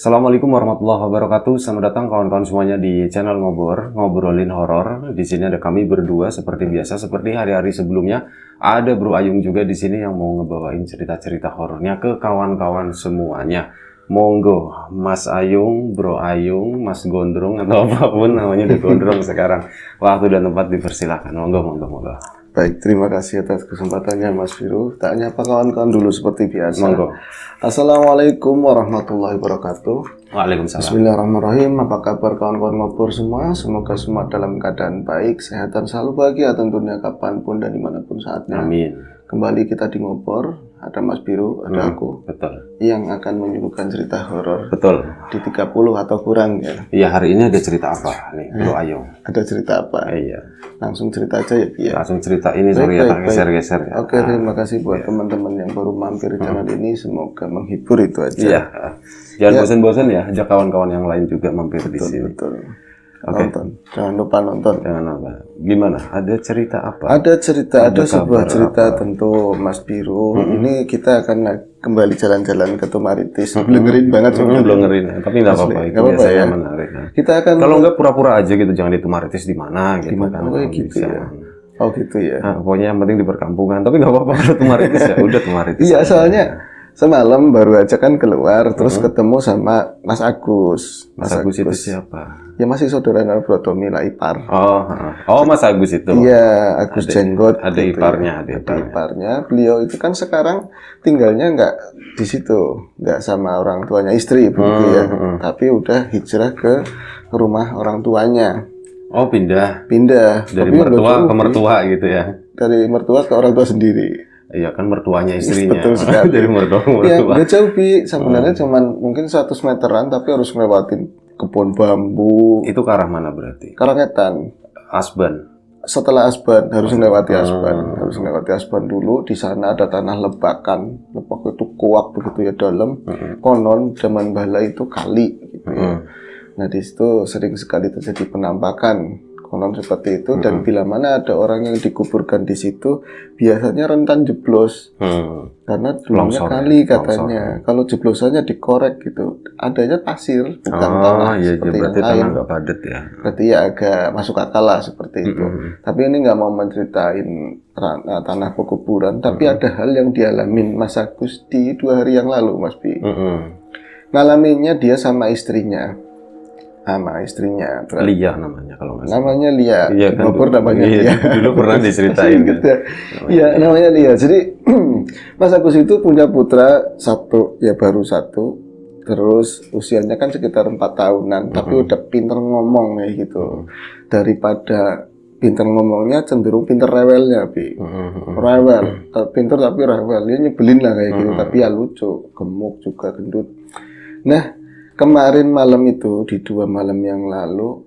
Assalamualaikum warahmatullahi wabarakatuh. Selamat datang kawan-kawan semuanya di channel Ngobrolin Horor. Di sini ada kami berdua seperti biasa, seperti hari-hari sebelumnya. Ada Bro Ayung juga di sini yang mau ngebawain cerita-cerita horornya ke kawan-kawan semuanya. Monggo, Mas Ayung, Bro Ayung, Mas Gondrong atau apapun namanya udah Gondrong sekarang. Waktu dan tempat dipersilakan. Monggo. Baik, terima kasih atas kesempatannya Mas Firu. Tak nyapa kawan-kawan dulu seperti biasa. Monggo. Assalamualaikum warahmatullahi wabarakatuh. Waalaikumsalam. Bismillahirrahmanirrahim. Apa kabar kawan-kawan ngobrol semua? Semoga semua dalam keadaan baik, sehat dan selalu bahagia tentunya kapanpun dan dimanapun saatnya. Amin. Kembali kita di ngobrol. Ada Mas Biru, ada aku. Betul. Yang akan menyuguhkan cerita horor. Betul. Di 30 atau kurang ya. Iya, hari ini ada cerita apa nih, Bro Ayung? Ada cerita apa? Iya. Langsung cerita aja ya, Bi. Langsung cerita ini, sorry ya, tak geser-geser ya. Oke, terima kasih buat teman-teman yang baru mampir di channel ini. Semoga menghibur itu aja. Iya. Jangan bosan-bosan ya, ajak kawan-kawan yang lain juga mampir di sini. Betul. Oke. Nonton. Jangan lupa nonton. Jangan apa. Gimana? Ada cerita apa? Ada sebuah cerita apa? tentu Mas Biru. Ini kita akan kembali jalan-jalan ke Tumaritis. Dengerin banget sebenarnya. Belum ngerin, tapi nggak apa-apa. Itu Nggak apa-apa biasanya ya. menarik. Nah. Kita akan Kalau nggak pura-pura aja gitu, jangan di Tumaritis di mana gitu kan. Oh, gitu Bisa. ya. Oh gitu ya. Nah, pokoknya yang penting di perkampungan. Tapi nggak apa-apa kalau Tumaritis ya. Udah Tumaritis. Iya, soalnya semalam baru aja kan keluar terus ketemu sama Mas Agus. Mas Agus itu siapa? Ya masih saudara Narbrotomi lah, ipar. Oh, Mas Agus itu. Iya, Agus Jenggot. Ada gitu iparnya, ya. Ada iparnya. Beliau itu kan sekarang tinggalnya nggak di situ, nggak sama orang tuanya, istri begitu ya. Tapi udah hijrah ke rumah orang tuanya. Oh, pindah. Tapi Dari mertua ke mertua gitu ya. Dari mertua ke orang tua sendiri. Iya kan mertuanya istrinya. Betul sekali. Dari mertua ke Ya, mertua. nggak jauh, Bi. Sebenarnya cuman mungkin 100 meteran, tapi harus ngelewatin kebun bambu. Itu ke arah mana berarti? Karangetan. Asban. Setelah Asban, harus melewati Asban. Harus melewati Asban dulu. Di sana ada tanah lebakan. Lebak itu kuak begitu ya dalam. Konon zaman bala itu kali gitu ya. Nah, di situ sering sekali terjadi penampakan. Konon seperti itu, dan bila mana ada orang yang dikuburkan di situ, biasanya rentan jeblos. Karena dulunya kali katanya. Kalau jeblosannya dikorek gitu, adanya pasir, bukan tanah seperti berarti yang lain. tanah nggak padat ya. Berarti ya agak masuk akal lah seperti itu. Tapi ini nggak mau menceritain tanah pekuburan, tapi ada hal yang dialamin Mas Agus di 2 hari yang lalu, Mas Bi. Ngalaminnya dia sama istrinya. Lia namanya kalau nggak salah. Namanya Lia. Iya kan. Namanya Lia. Dulu pernah diceritain kan. Iya, namanya Lia. Jadi Mas Agus itu punya putra satu, ya baru satu. Terus usianya kan sekitar 4 tahunan, tapi udah pinter ngomong kayak gitu. Daripada pinter ngomongnya, cenderung pinter rewelnya, Bi. Rewel, pinter tapi rewel. Dia nyebelin lah kayak gitu, tapi ya lucu, gemuk juga, gendut. Nah, kemarin malam itu, di 2 malam yang lalu,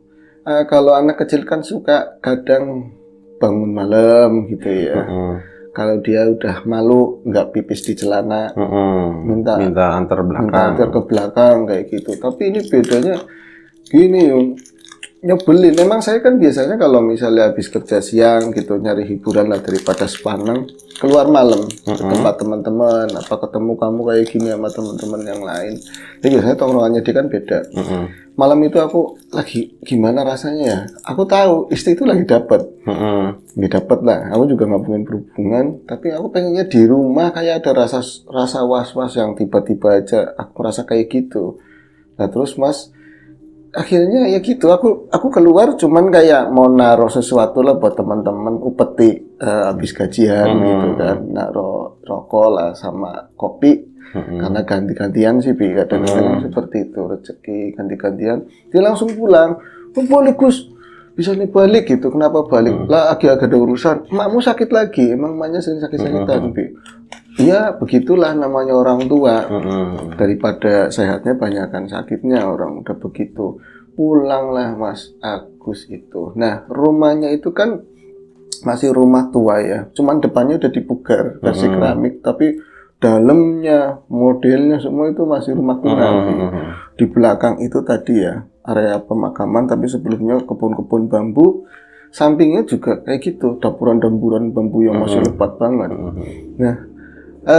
kalau anak kecil kan suka kadang bangun malam gitu ya. Kalau dia udah malu, nggak pipis di celana, minta antar belakang. Minta antar ke belakang kayak gitu. Tapi ini bedanya gini, nyebelin. Memang saya kan biasanya kalau misalnya habis kerja siang gitu, nyari hiburan lah daripada sepaneng, keluar malam ke tempat teman-teman, apa ketemu kamu kayak gini sama teman-teman yang lain. Jadi biasanya tongkrongannya dia kan beda. Malam itu aku lagi gimana rasanya ya? Aku tahu istri itu lagi dapat, nggak dapat lah. Aku juga nggak pengen berhubungan, tapi aku pengennya di rumah kayak ada rasa was-was yang tiba-tiba aja aku merasa kayak gitu. Nah terus Mas, akhirnya ya gitu, aku keluar cuman kayak mau naruh sesuatu lah buat teman-teman upeti habis gajian gitu kan, naruh rokok lah sama kopi. Karena ganti-gantian sih, Bi, kadang-kadang seperti itu, rezeki ganti-gantian. Dia langsung pulang. Oh, balik Gus, bisa nih balik gitu. Kenapa balik? Lah agak ada urusan. Emakmu sakit lagi, emang emaknya sering sakit-sakitan, Bi. Iya, begitulah namanya orang tua. Daripada sehatnya banyakkan sakitnya, orang udah begitu. Pulanglah Mas Agus itu. Nah, rumahnya itu kan masih rumah tua ya. Cuman depannya udah dipugar, versi keramik, tapi dalamnya, modelnya semua itu masih rumah kuno. Di belakang itu tadi ya, area pemakaman, tapi sebelumnya kebun-kebun bambu. Sampingnya juga kayak gitu, dapuran-dapuran bambu yang masih lebat banget. Nah,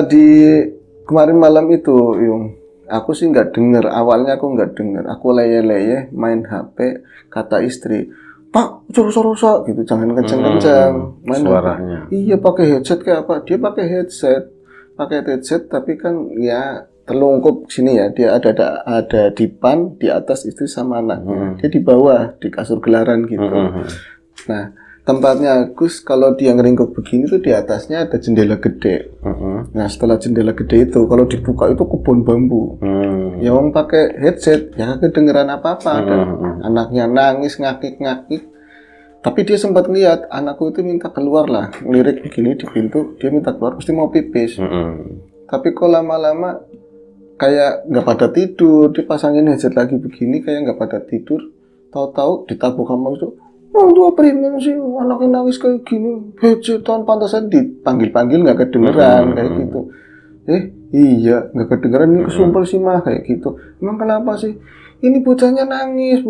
di kemarin malam itu, Yung, Aku sih nggak denger, awalnya aku nggak denger. Aku leye-leye main HP, kata istri, Pak, rusak-rusak gitu, jangan kenceng-kenceng. Main suaranya. HP. Iya, pakai headset kayak apa? Dia pakai headset, tapi kan ya terlungkup sini ya. Dia ada dipan di atas istri sama anaknya. Dia di bawah di kasur gelaran gitu. Nah, tempatnya Agus kalau dia ngeringkuk begini tuh di atasnya ada jendela gede. Nah, setelah jendela gede itu kalau dibuka itu kebun bambu. Ya orang pakai headset ya kedengeran apa-apa. Dan anaknya nangis ngakik-ngakik. Tapi dia sempat lihat anakku itu minta keluar lah, ngelirik begini di pintu, dia minta keluar pasti mau pipis. Tapi kok lama-lama kayak nggak pada tidur, dipasangin headset lagi begini kayak nggak pada tidur. Tahu-tahu ditabuk sama itu. Oh, tua primen sih, anaknya nangis kayak gini, headsetan, pantasan dipanggil-panggil nggak kedengeran kayak gitu. Iya, nggak kedengeran, ini kesumpel sih mah kayak gitu. Emang kenapa sih? Ini bocahnya nangis.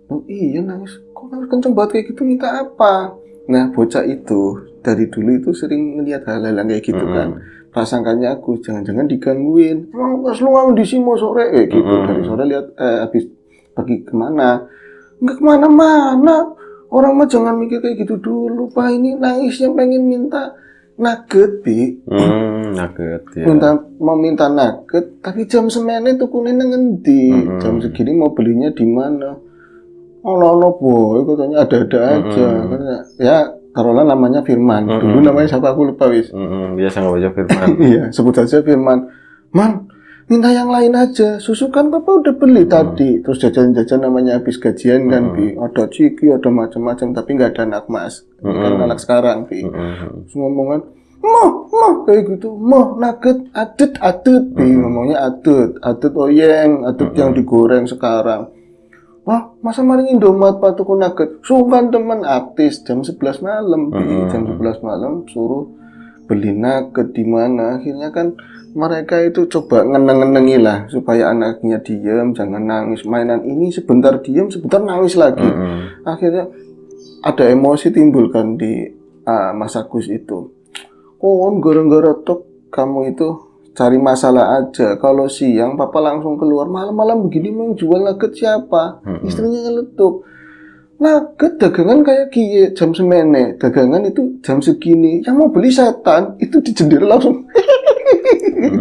Oh iya nangis, kok nangis kenceng banget kayak gitu, minta apa? Nah, bocah itu dari dulu itu sering ngeliat hal-hal kayak gitu kan. Prasangkanya aku jangan-jangan digangguin. Emang pas lu ngomong di sini mau sore gitu. Dari sore lihat habis pergi kemana? Nggak kemana-mana. Orang mah jangan mikir kayak gitu dulu. Pak ini nangisnya pengen minta nugget, Bi. Nugget ya. Mau minta nugget, tapi jam semene tukunin ngendi? Jam segini mau belinya di mana? Oh, boy, katanya ada-ada aja. Katanya, ya, taruhlah namanya Firman. Dulu namanya siapa aku lupa wis. Biasa nggak baca Firman. Iya, sebut saja Firman. Man, minta yang lain aja. Susu kan papa udah beli tadi. Terus jajan-jajan namanya habis gajian kan, Bi. Ada ciki, ada macam-macam, tapi nggak ada anak mas. Ini kan anak sekarang, Bi. Terus ngomongan, Mah, kayak gitu. Mah, nugget, adet, Bi. Ngomongnya adet oyeng, adet yang digoreng sekarang. Wah, masa maring Indomaret Pak tuku nugget? Sungkan temen artis jam 11 malam, Bi. Jam 11 malam suruh beli nugget di mana. Akhirnya kan mereka itu coba ngeneng-ngenengi lah supaya anaknya diam, jangan nangis. Mainan ini sebentar diam, sebentar nangis lagi. Akhirnya ada emosi timbul kan di Mas Agus itu. Oh, gara-gara tok kamu itu cari masalah aja. Kalau siang papa langsung keluar, malam-malam begini mau jual nugget siapa? Istrinya nyeletuk. Nugget dagangan kayak kie jam semene, dagangan itu jam segini. Yang mau beli setan itu di jendela langsung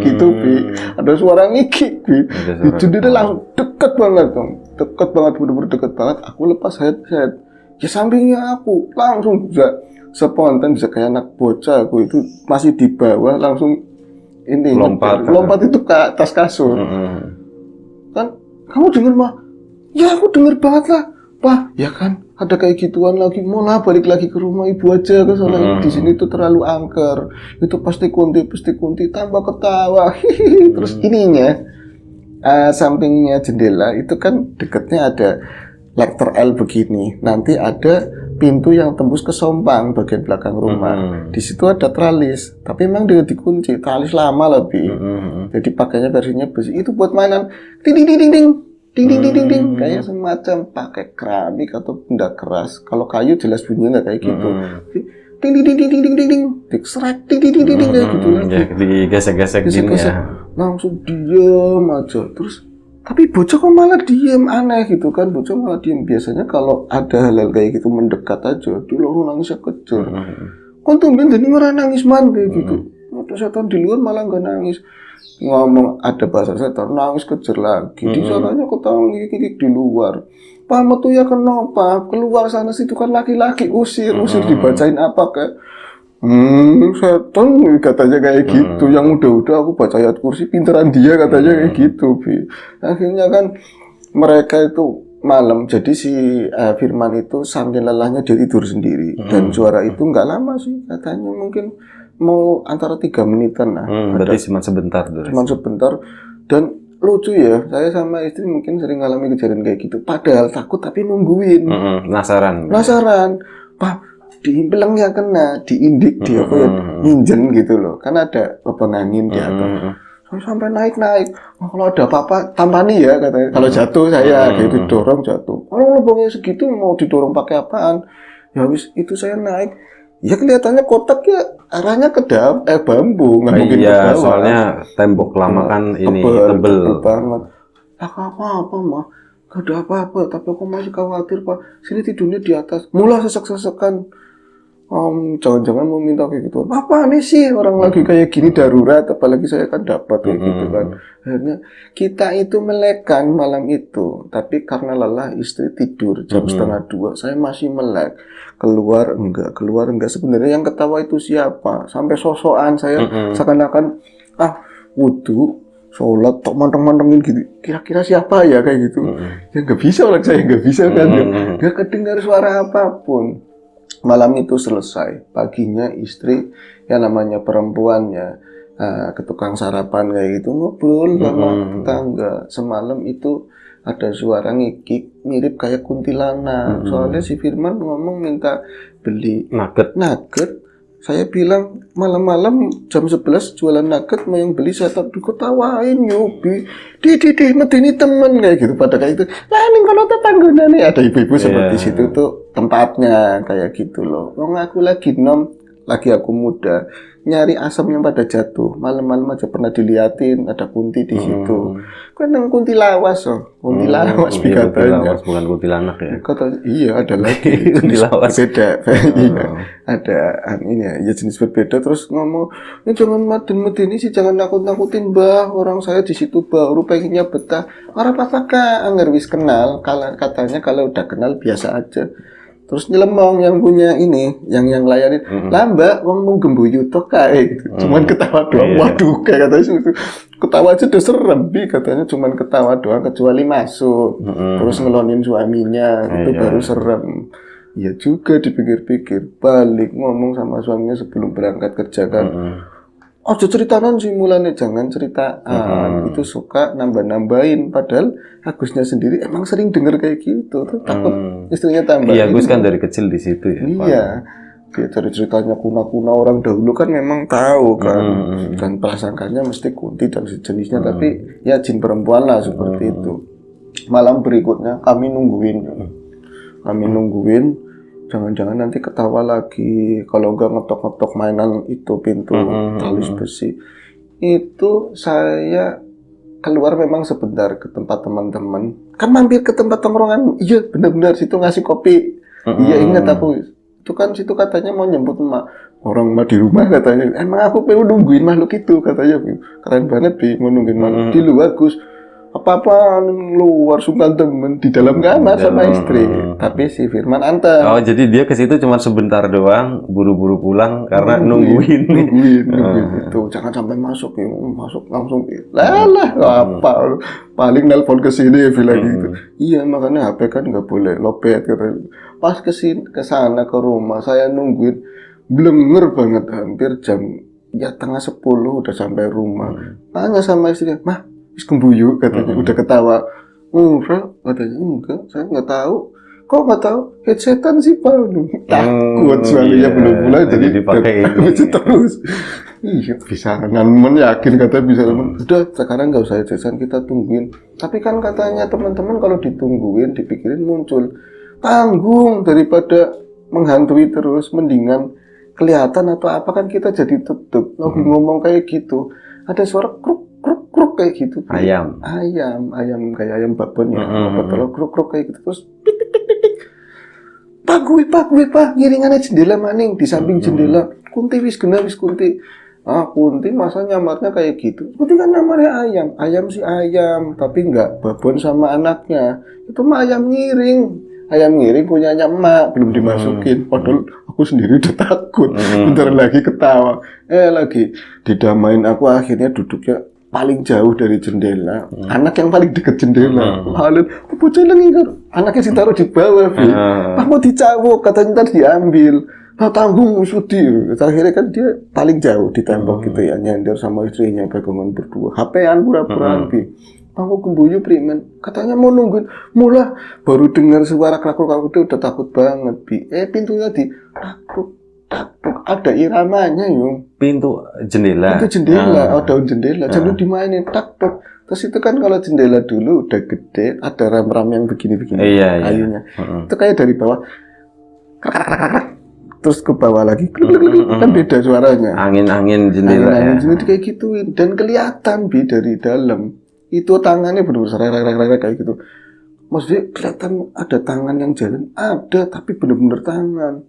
gitu, Bi. Ada suara ngikik, Bi. Di jendela langsung deket banget dong. Deket banget, bener-bener deket banget. Aku lepas headset. Ya sampingnya aku langsung bisa spontan, bisa kayak anak bocah. Aku itu masih di bawah langsung ini lompat itu ke atas kasur. Kan kamu denger mah? Ya aku denger banget lah, Pak. Ya kan ada kayak gituan lagi, mau lah balik lagi ke rumah ibu aja ke sana. Di sini tuh terlalu angker. Itu pasti kunti tambah ketawa. Terus ininya sampingnya jendela itu kan dekatnya ada lektor L begini. Nanti ada pintu yang tembus ke sompang bagian belakang rumah. Di situ ada tralis, tapi memang dia dikunci. Tralis lama lebih. Jadi pakainya versinya besi. Itu buat mainan ding ding kayak semacam pakai keramik atau benda keras. Kalau kayu jelas bunyinya nggak kayak gitu. Ding serak ding kayak gitu lagi. Ya, digesek-gesek gini ya. Langsung diam aja. Terus tapi bocah kok malah diem, aneh gitu kan. Bocah malah diem. Biasanya kalau ada hal-hal kayak gitu mendekat aja, dia langsung nangisnya kejer. Kok tumben jadi ngerang nangis man kayak gitu. Ada setan di luar malah nggak nangis. Ngomong ada bahasa setan, nangis kejer lagi. Di sananya ketawa ngikik di luar. Pak metu ya kenapa? Keluar sana situ kan laki-laki, usir dibacain apa kayak setan katanya kayak gitu. Yang udah aku baca ayat kursi pinteran dia katanya kayak gitu, Bi. Akhirnya kan mereka itu malam, jadi si Firman itu saking lelahnya dia tidur sendiri. Dan suara itu nggak lama sih, katanya mungkin mau antara 3 menitan lah. Berarti cuma sebentar tuh. Cuma sebentar. Dan lucu ya, saya sama istri mungkin sering ngalami kejadian kayak gitu. Padahal takut tapi nungguin. Penasaran, Pak. Diimpelengnya kena, diindik dia ya, nginjen gitu loh. Kan ada lubang angin di atas. Sampai naik. Oh, kalau ada apa-apa tampani ya katanya. Kalau jatuh saya gitu dorong jatuh. Kalau lubangnya segitu mau didorong pakai apaan? Ya wis itu saya naik. Ya kelihatannya kotak ya arahnya ke bambu, nggak mungkin ke Iya, bawah. soalnya tembok lama kan ini tebel. Tebel banget. Apa mah? Gak ada apa-apa, tapi aku masih khawatir pak. Sini tidurnya di atas. Mulai sesek-sesekan. Jangan-jangan mau minta kayak gitu. Apa nih sih orang lagi kayak gini darurat, apalagi saya kan dapat kayak gitu kan. Akhirnya kita itu melekkan malam itu, tapi karena lelah istri tidur jam 1:30, saya masih melek. Keluar enggak. Sebenarnya yang ketawa itu siapa? Sampai sosokan saya seakan-akan wudhu, sholat, tok manteng-mantengin gitu. Kira-kira siapa ya kayak gitu? Ya nggak bisa orang saya nggak bisa kan. Nggak kedengar suara apapun. Malam itu selesai. Paginya istri yang namanya perempuannya ke tukang sarapan kayak gitu ngobrol sama tetangga. Semalam itu ada suara ngikik mirip kayak kuntilanak. Soalnya si Firman ngomong minta beli nugget. Saya bilang malam-malam jam 11 jualan nugget, mau yang beli saya ketawain nyubi. Di medeni temen kayak gitu pada kayak itu. Nah ini kalau tetangga nih ada ibu-ibu seperti situ tuh tempatnya kayak gitu loh. Wong aku lagi aku muda nyari asam yang pada jatuh. Malam-malam aja pernah diliatin ada kunti di situ. Kan yang kunti lawas kuntilawas katanya. Bukan kuntilanak ya. Katanya iya ada lagi kuntilawas beda. Iya. Ada ini ya jenis berbeda terus ngomong, "Ini jangan medeni sih, jangan nakut-nakutin Mbah. Orang saya di situ baru pengennya betah." Ora apa-apa anggar wis kenal, katanya kalau udah kenal biasa aja. Terus nyelemong yang punya ini, yang layanin, "Lah Mbak, wong mau gembuyu tok kae." Gitu. Cuman ketawa doang. Waduh, kayak katanya itu. Ketawa aja udah serem, katanya cuman ketawa doang kecuali masuk. Terus ngelonin suaminya, itu baru serem. Ya juga dipikir-pikir, balik ngomong sama suaminya sebelum berangkat kerja kan. Ojo ceritakan sih mulanya, jangan ceritaan. Itu suka nambah-nambahin. Padahal Agusnya sendiri emang sering denger kayak gitu. Tuh, takut istrinya tambah. Iya, Agus kan dari kecil di situ ya. Iya. Dia dari ceritanya kuna-kuna orang dahulu kan memang tahu kan. Dan prasangkanya mesti kunti dan sejenisnya. Tapi ya jin perempuan lah seperti itu. Malam berikutnya kami nungguin. Jangan-jangan nanti ketawa lagi. Kalau enggak ngetok-ngetok mainan itu pintu talis besi. Itu saya keluar memang sebentar ke tempat teman-teman. Kan mampir ke tempat tongkrongan. Iya benar-benar situ ngasih kopi. Iya ingat aku. Itu kan situ katanya mau nyebut emak. Orang mah di rumah katanya. Emang aku pengen nungguin makhluk itu katanya. Keren banget mau nungguin makhluk. Di luar Gus. Apa-apa luar sungkan temen di dalam kamar sama istri. Tapi si Firman antar. Oh, jadi dia ke situ cuma sebentar doang, buru-buru pulang karena nungguin itu. Jangan sampai masuk langsung. Lah apa? Paling nelpon ke sini bilang gitu. Iya, makanya HP kan nggak boleh lobet katanya. Pas ke sana ke rumah saya nungguin blenger banget hampir jam ya 9:30 udah sampai rumah. Tanya sama istrinya, "Mah, wis kembuyu," katanya. Udah ketawa. Enggak, katanya. Enggak, saya nggak tahu. Kok nggak tahu? Headsetan sih Pak. Takut suaminya belum mulai jadi dipakai terus. Iya, bisa nemen yakin katanya bisa nemen. Udah, sekarang nggak usah headsetan, kita tungguin. Tapi kan katanya teman-teman kalau ditungguin, dipikirin muncul. Tanggung daripada menghantui terus, mendingan kelihatan atau apa kan kita jadi tutup. Lagi ngomong kayak gitu. Ada suara kruk kayak gitu. Ayam kayak ayam babon ya. Kruk kayak gitu terus pik. Pak gue ngiringannya jendela maning di samping jendela. Kunti wis kunti. Kunti masa nyamarnya kayak gitu. Kunti kan nyamarnya ayam sih ayam, tapi enggak babon sama anaknya. Itu mah ayam ngiring punyanya emak belum dimasukin. Padahal aku sendiri udah takut. Bentar lagi ketawa. Lagi didamain aku akhirnya duduknya paling jauh dari jendela. Anak yang paling deket jendela. Halil, bocah lengingkar. Anaknya ditaruh di bawah, mau dicawuk, katanya ntar diambil. Nah, tanggung sudi. Akhirnya kan dia paling jauh di tembok gitu ya, nyender sama istrinya pegangan berdua. HP-an pura-puraan Aku kembuyu primen. Katanya mau nungguin. Mula baru dengar suara krakuk itu udah takut banget, pintunya di takuk. Ada iramanya yung. Pintu jendela. Daun jendela. Jangan dimainin takuk. Terus itu kan kalau jendela dulu udah gede, ada rem-rem yang begini-begini kayunya. Itu kayak dari bawah. terus ke bawah lagi, kan beda suaranya. Angin-angin jendela Angin-angin ya. jendela kayak gituin, dan kelihatan Bi dari dalam itu tangannya bener-bener kayak gitu. Maksudnya kelihatan ada tangan yang jalan, ada, tapi bener-bener tangan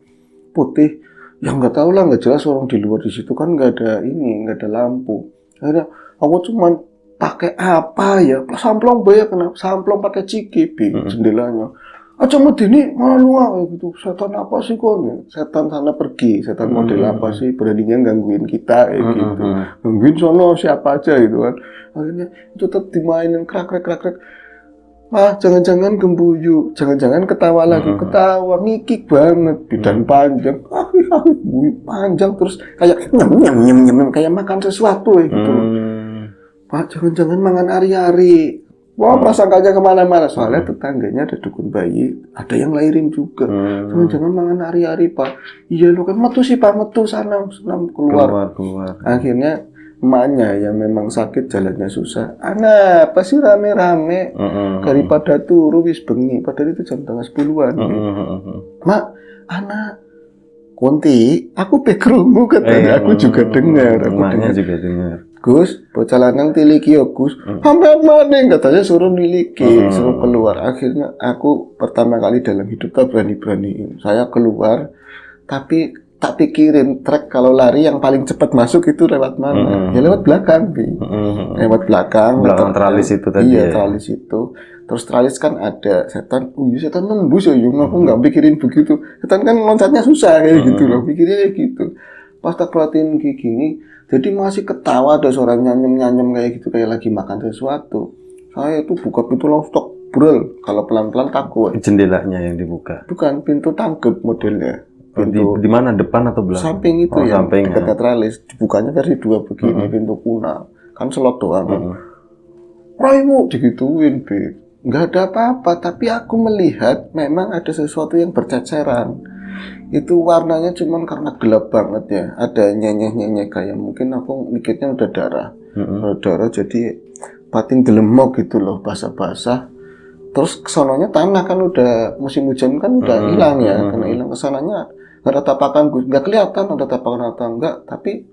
putih yang nggak tahu lah, nggak jelas orang di luar di situ kan nggak ada ini, nggak ada lampu. Akhirnya aku cuman pakai apa ya, samplong bayar kena samplong pakai ciki Bi, jendelanya. Aja medeni malu kayak gitu. Setan apa sih kon? Setan sana pergi. Setan model apa sih? Beraninya gangguin kita kayak gitu. Gangguin sono siapa aja gitu kan. Akhirnya itu tetap dimainin krak. Ah, jangan-jangan gembuyu, jangan-jangan ketawa lagi, ketawa ngikik banget, bidan panjang, panjang terus kayak nyem kayak makan sesuatu kayak gitu. Pak, jangan-jangan mangan ari-ari. Wah, prasangkanya kemana-mana. Soalnya tetangganya ada dukun bayi, ada yang lahirin juga. Jangan-jangan mangan ari-ari, Pak. Iya, lo kan metu sih, Pak, metu sana keluar. Akhirnya emaknya yang memang sakit jalannya susah. Anak, apa sih rame-rame? Daripada turu wis bengi, padahal itu jam tengah 10-an. Mak, anak Kunti, aku pekrungu katanya, aku juga dengar. Emaknya juga dengar. Gus, bocah lanang tiliki ya Gus. Sampai maning katanya suruh niliki, suruh keluar. Akhirnya aku pertama kali dalam hidup tak berani-beraniin. Saya keluar, tapi tak pikirin trek kalau lari yang paling cepat masuk itu lewat mana. Ya lewat belakang, Bi. Lewat belakang Tralis itu tadi. Iya, tralis itu. Terus tralis kan ada setan. Setan nembus ya, Yung. Aku nggak pikirin begitu. Setan kan loncatnya susah kayak gitu loh. Pikirnya kayak gitu. Pas tak perhatiin kayak gini, jadi masih ketawa, ada suara nyanyem kayak gitu, kayak lagi makan sesuatu. Saya itu buka pintu langsung tok brel. Kalau pelan-pelan takut. Jendelanya yang dibuka. Bukan, pintu tangkep modelnya. Pintu di mana, depan atau belakang? samping itu yang samping, dekat tetralis. Dibukanya versi 2 begini, pintu kuna. Kan slot doang. Raimu digituin, Bi. Nggak ada apa-apa, tapi aku melihat memang ada sesuatu yang berceceran. Itu warnanya cuman karena gelap banget ya, ada nyenyeh kayak mungkin aku mikirnya udah darah. Darah jadi batin gelemok gitu loh, basah-basah. Terus kesananya tanah kan udah musim hujan kan udah hilang ya, karena hilang kesananya nggak ada tapakan, nggak kelihatan ada tapakan atau enggak, tapi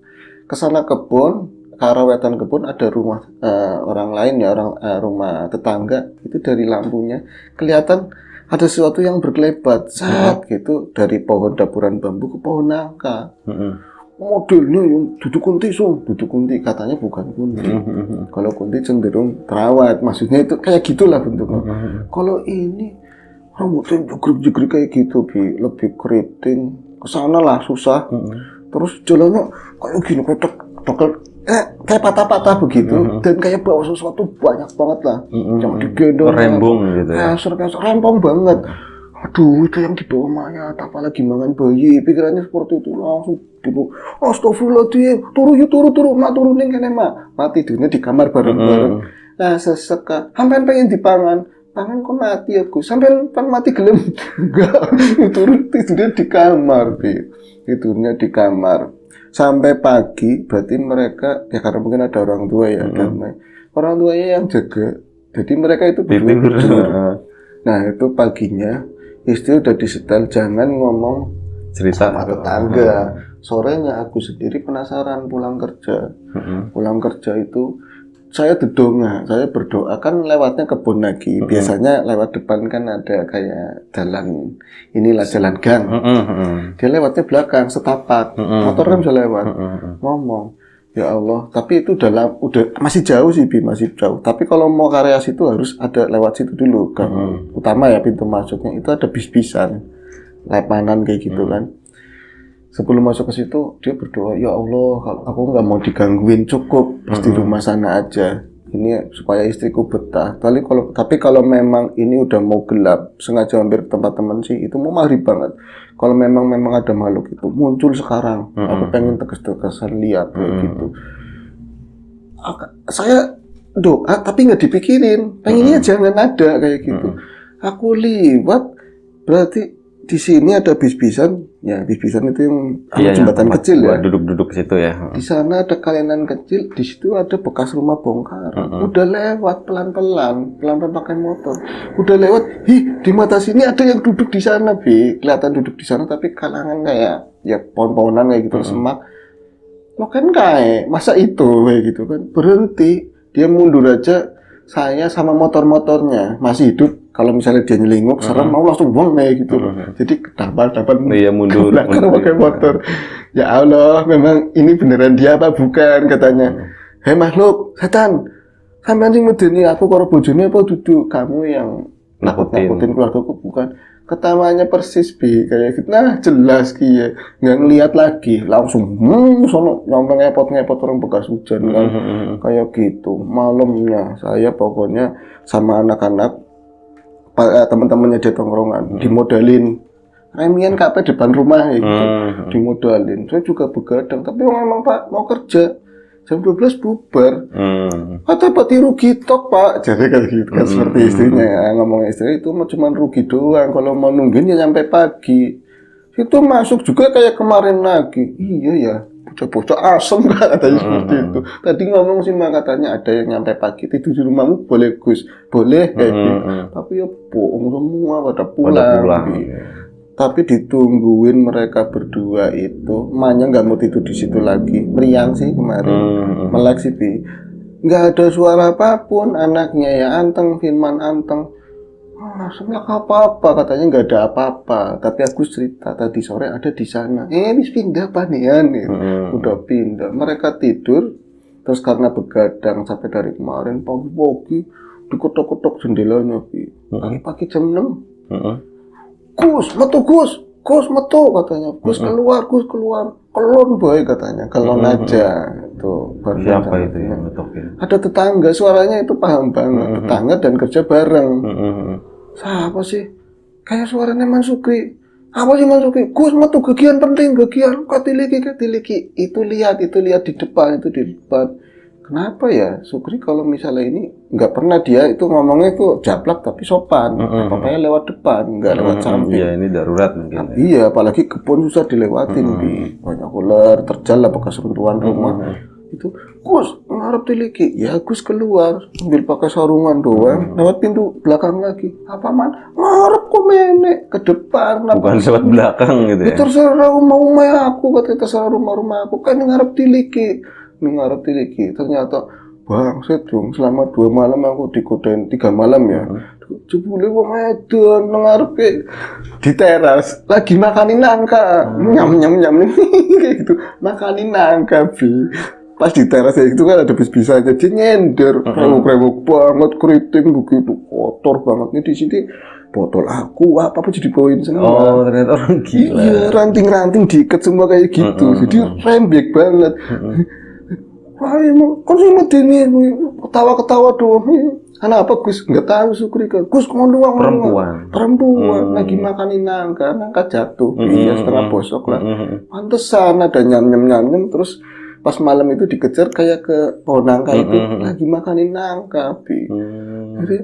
kesana kebun, ke arah wetan kebun ada rumah orang lain ya, rumah tetangga, itu dari lampunya kelihatan ada sesuatu yang berkelebat saat gitu dari pohon dapuran bambu ke pohon nangka. Modelnya yang duduk kunti katanya bukan kunti. Kalau kunti cenderung terawat, maksudnya itu kayak gitulah bentuknya. Kalau ini rambutnya jegrek kayak gitu, Bi, lebih keriting kesana lah susah. Terus jalannya kayak gini, kayak patah-patah begitu, dan kayak bawa sesuatu banyak banget lah, yang digendong, rembong gitu ya, rempong banget. Aduh, itu yang dibawa mayat, apalagi mangan bayi, pikirannya seperti itu langsung gitu. Astagfirullahaladzim, turu, mak turunin kene mak, mati tidurnya di kamar bareng-bareng. Nah, seseka, sampean pengen dipangan kok mati ya Gus, sampean mati gelem enggak, turun tidurnya di kamar, Bi. Tidurnya di kamar sampai pagi. Berarti mereka ya karena mungkin ada orang tua ya, damai orang tuanya yang jaga, jadi mereka itu berdua. Nah itu paginya istri udah disetel jangan ngomong cerita sama tetangga. Sorenya aku sendiri penasaran pulang kerja. Pulang kerja itu saya berdoa kan lewatnya kebun lagi. Biasanya lewat depan kan ada kayak jalan, inilah jalan gang. Dia lewatnya belakang, setapak. Motor kan bisa lewat. Ngomong, ya Allah, tapi itu udah masih jauh sih, Bi, masih jauh. Tapi kalau mau ke area situ harus ada lewat situ dulu. Gang utama ya, pintu masuknya itu ada bis-bisan, lepanan kayak gitu kan. Sebelum masuk ke situ, dia berdoa, ya Allah, kalau aku nggak mau digangguin, cukup di rumah sana aja. Ini supaya istriku betah. Tapi kalau memang ini udah mau gelap, sengaja hampir ke tempat teman sih, itu mau maghrib banget. Kalau memang ada makhluk itu muncul sekarang, aku pengen tegas-tegasan lihat kayak gitu. Saya doa, tapi nggak dipikirin. Pengennya jangan ada kayak gitu. Aku liwat, berarti di sini ada bis-bisan, ya bis-bisan itu yang jembatan kecil ya. Duduk-duduk situ ya. Di sana ada kalianan kecil, di situ ada bekas rumah bongkar. Udah lewat pelan-pelan pakai motor. Udah lewat, di mata sini ada yang duduk di sana, Bi. Kelihatan duduk di sana tapi kalangan kayak ya pohon-pohonan kayak gitu, semak. Lo kan kayak masa itu kayak gitu kan, berhenti, dia mundur aja, saya sama motor-motornya masih hidup. Kalau misalnya dia nyelingkup, serem mau langsung buang kayak gitu. Jadi dapat Iya, mundur belakang pakai motor. Ya Allah, memang ini beneran dia apa bukan katanya. Hei makhluk, setan, sampean sing medeni aku karo bojone apa duduk? Kamu yang nakut-nakutin keluargaku bukan. Ketawanya persis bi kayak gitu. Nah jelas ki ya, nggak ngeliat lagi, langsung sono nyampe ngepot orang bekas hujan kan, kayak gitu. Malamnya saya pokoknya sama anak-anak, teman-temannya di tongkrongan, dimodalin remian kape depan rumah gitu, dimodalin. Saya juga begadang, tapi memang Pak mau kerja. Jam 12 bubar. Kata Pak rugi tok Pak. Jadi kayak gitu kan seperti istrinya ya. Ngomong istri itu cuma rugi doang. Kalau mau nungguin ya sampai pagi. Itu masuk juga kayak kemarin lagi. Iya ya. Bocah-bocah asem katanya seperti itu. Tadi ngomong sih Mak katanya ada yang nyampe pagi tidur di rumahmu boleh Gus. Boleh kayak gitu. Tapi ya bohong semua pada pulang. Tapi ditungguin mereka berdua itu, emaknya nggak mau tidur di situ lagi, meriang sih kemarin, melek sih bi, nggak ada suara apapun, anaknya ya anteng, Firman anteng, semelak apa-apa, katanya nggak ada apa-apa, tapi aku cerita tadi sore ada di sana, bis pindah panian nih, udah pindah, mereka tidur, terus karena begadang sampai dari kemarin pagi-pagi diketok-ketok jendelanya bi, pagi-pagi jam 6. Gus, metu katanya. Gus keluar, kelon boy katanya. Kelon aja. Tuh, siapa itu yang ngetokin? Ada tetangga, suaranya itu paham banget. Tetangga dan kerja bareng. Siapa sih? Kayak suaranya Mansukri. Apa sih Mansukri? Gus, metu gagian penting, gagian. Katiliki. Itu lihat di depan. Kenapa ya Sukri kalau misalnya ini nggak pernah dia itu ngomongnya itu jablak tapi sopan, apa-apanya lewat depan, nggak lewat samping. Iya ini darurat mungkin. Iya, apalagi kebun susah dilewatin, banyak ular, terjal lah bekas runtuhan rumah. Itu Gus ngarep tiliki, ya Gus keluar sambil pakai sarungan doang, lewat pintu belakang lagi. Apa man? Ngarep kok menek ke depan. Bukan lewat belakang gitu ya? Terserah rumah aku, katanya terserah rumah aku, kan ngarep tiliki. Ternyata bangset dong, selama 2 malam aku digodain, 3 malam ya. Jebule wong edan ngarep di teras lagi makanin nangka, nyam kayak gitu, makanin nangka bi. Pas di teras itu kan ada bis-bisanya, dia nyender, rewuk banget, keriting begitu, kotor banget. Nih di sini botol aku apa jadi bawain semua. Oh ternyata orang gila. Iya, ranting-ranting diikat semua kayak gitu, jadi rembek banget. Wah, emang kan sih medeni ketawa-ketawa doang. Kenapa Gus? Nggak tahu Sukri kan. Gus ngomong perempuan lagi makanin nangka jatuh. Iya setengah bosok lah. Pantesan ada nyam terus pas malam itu dikejar kayak ke pohon nangka itu lagi makanin nangka. Jadi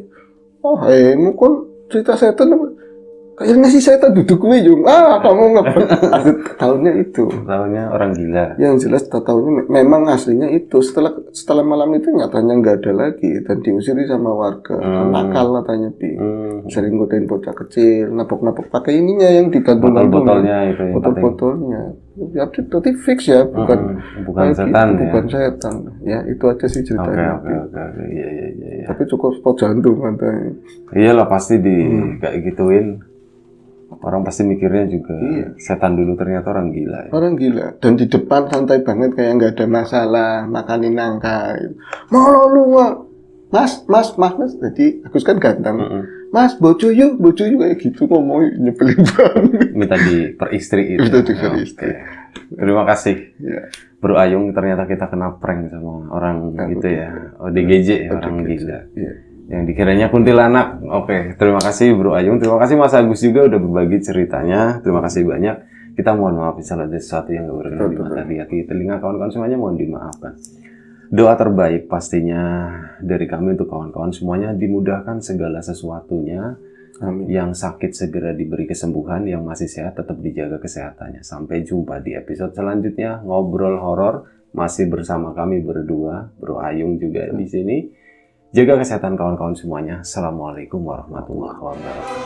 kan cerita setan apa? Kayaknya sih setan duduk gue kamu ngepet. Tahunnya itu. Tahunnya orang gila. Yang jelas tahunnya memang aslinya itu. Setelah malam itu nyatanya nggak ada lagi dan diusiri sama warga. Nakal katanya sering godain bocah kecil, napok pakai ininya yang digantung-gantung. Botolnya itu. Botol-botolnya. Ya itu fix ya, bukan setan. Bukan setan. Ya itu aja sih ceritanya. Oke. Iya. Tapi cukup spot jantung katanya. Iyalah pasti kayak gituin. Orang pasti mikirnya juga setan dulu, ternyata orang gila ya. Orang gila. Dan di depan santai banget kayak nggak ada masalah, makanin nangka gitu. Mau lu Mas. Jadi Agus kan ganteng. Mas, bojo yuk kayak gitu ngomong nyebelin banget. Minta diperistri itu. Terima kasih. Ya. Bro Ayung, ternyata kita kena prank sama orang gitu ya. ODGJ ya, orang gila. Iya. Yang dikiranya kuntilanak. Oke, terima kasih Bro Ayung. Terima kasih Mas Agus juga udah berbagi ceritanya. Terima kasih banyak. Kita mohon maaf misalnya ada sesuatu yang gak berkenan di mata, di hati, telinga kawan-kawan semuanya mohon dimaafkan. Doa terbaik pastinya dari kami untuk kawan-kawan semuanya, dimudahkan segala sesuatunya. Amin. Yang sakit segera diberi kesembuhan, yang masih sehat tetap dijaga kesehatannya. Sampai jumpa di episode selanjutnya Ngobrol Horor, masih bersama kami berdua, Bro Ayung juga di sini. Jaga kesehatan kawan-kawan semuanya. Assalamualaikum warahmatullahi wabarakatuh.